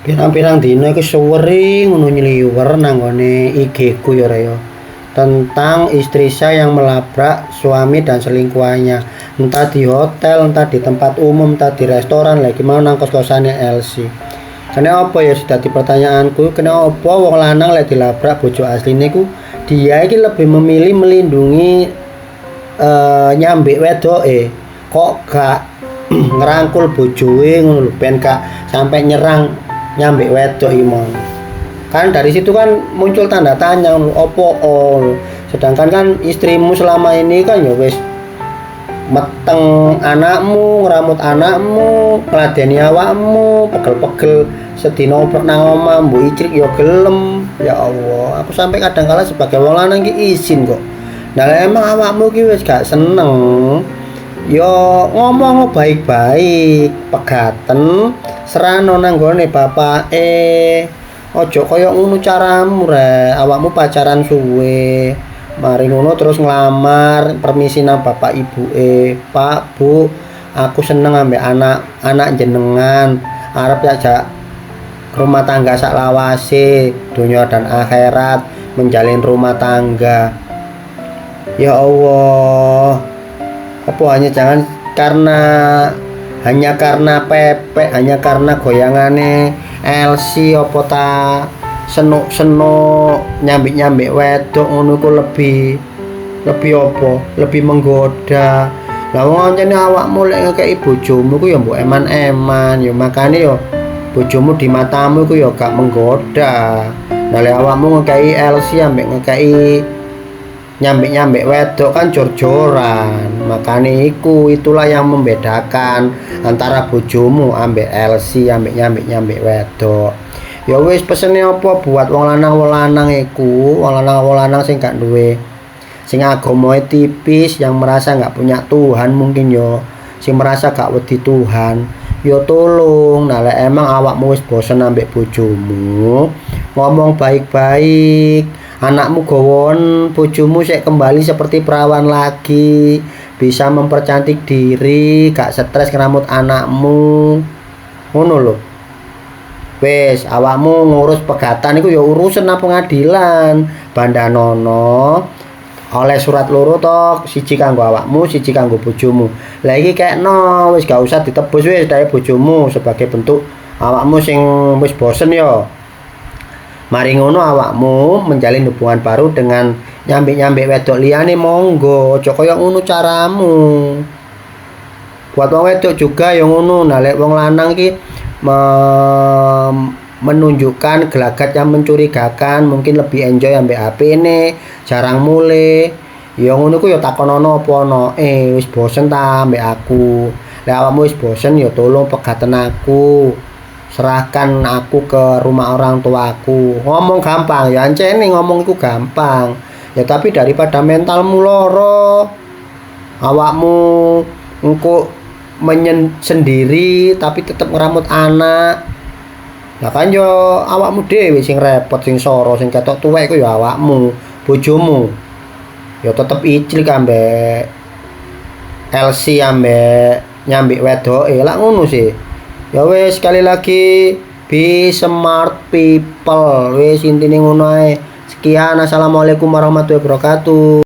Pirang-pirang dina iki suweri ngono nyliwer nang nggone IG ku ya Raya. Tentang istri saya yang melabrak suami dan selingkuhannya. Entah di hotel, entah di tempat umum, entah di restoran, lagi mau nang kos-kosannya Elsie. Kena apa ya sudah di pertanyaanku, kena apa wong lanang lek dilabrak bojo asline ku dia iki lebih memilih melindungi nyambik wedoke kok gak ngerangkul bojoe ngono lho ben gak sampai nyerang nyambik wedok iki mau. Kan dari situ kan muncul tanda tanya opo sedangkan kan istrimu selama ini kan ya wis meteng anakmu, ngeramut anakmu, ngladeni awakmu, pegel-pegel sedina pernah ngomong mbok icrik ya gelem. Ya Allah, aku sampai kadang kala sebagai wong lanang ki izin kok. Nah, emang awakmu ki wis gak seneng, ya ngomong baik-baik, pegaten, serano nang gone bapake. Ojo kaya ngono caramu rek, awakmu pacaran suwe. Mari ngono terus nglamar, permisi nang bapak ibuke. Pak, Bu, aku seneng ambek anak jenengan. Arep ajak rumah tangga sak lawase, dunia dan akhirat, menjalin rumah tangga. Ya Allah, apa hanya karena pepek, hanya karena goyangane Elsie apa ta senuk-senuk nyambik-nyambik wedok ngono ku lebih apa? Lebih menggoda. Lah wong ancene awakmu lek ngekeki bojomu ku ya mbok eman-eman, ya makane ya bojomu di matamu ku ya gak menggoda. Nah lek awakmu ngekeki Elsie ambek ngekeki nyambik-nyambik wedok kan jor-joran. Makane itulah yang membedakan antara bojomu ambek Elsie ambek nyambik-nyambik wedok. Ya wis pesene apa buat wong lanang iku, wong lanang sing gak duwe sing agamae tipis, yang merasa gak punya Tuhan mungkin yo, sing merasa gak wedi Tuhan. Yo tolong, nah lek emang awakmu wis bosen ambek bojomu, ngomong baik-baik. Anakmu gowon, bojomu sik kembali seperti perawan lagi, bisa mempercantik diri, gak stres ngeramut anakmu. Ngono lho. Wis, awakmu ngurus pegatan iku ya urusan nang pengadilan. Bandanono oleh surat loro to, siji kanggo awakmu, siji kanggo bojomu. Lah iki kekno, wis gak usah ditebus wis dari bojomu sebagai bentuk awakmu sing wis bosen ya. Mari ngono awakmu menjalin hubungan baru dengan nyambik-nyambik wedok liyane monggo, aja kaya ngono caramu. Buat wong wedok juga ya ngono. Nah lek wong lanang iki menunjukkan gelagat yang mencurigakan, mungkin lebih enjoy ambek HP ini, jarang mulai. Ya ngono ku ya takonono apa ono, wis bosen ta ambek aku. Lek awakmu wis bosen ya tolong pegaten aku. Serahkan aku ke rumah orang tuaku. Ngomong gampang ya, ancene ngomong iku gampang. Ya tapi daripada mentalmu loro, awakmu engko sendiri tapi tetep ngeramut anak. Lah kan yo awakmu dhewe sing repot, sing soro, sing ketok tuwek iku ya awakmu, bojomu. Ya tetep icil ambek Elsie ambek nyambik wedoke. Lah ngono sih. Ya wis sekali lagi be smart people. Wis intine ngono ae. Sekian, assalamualaikum warahmatullahi wabarakatuh.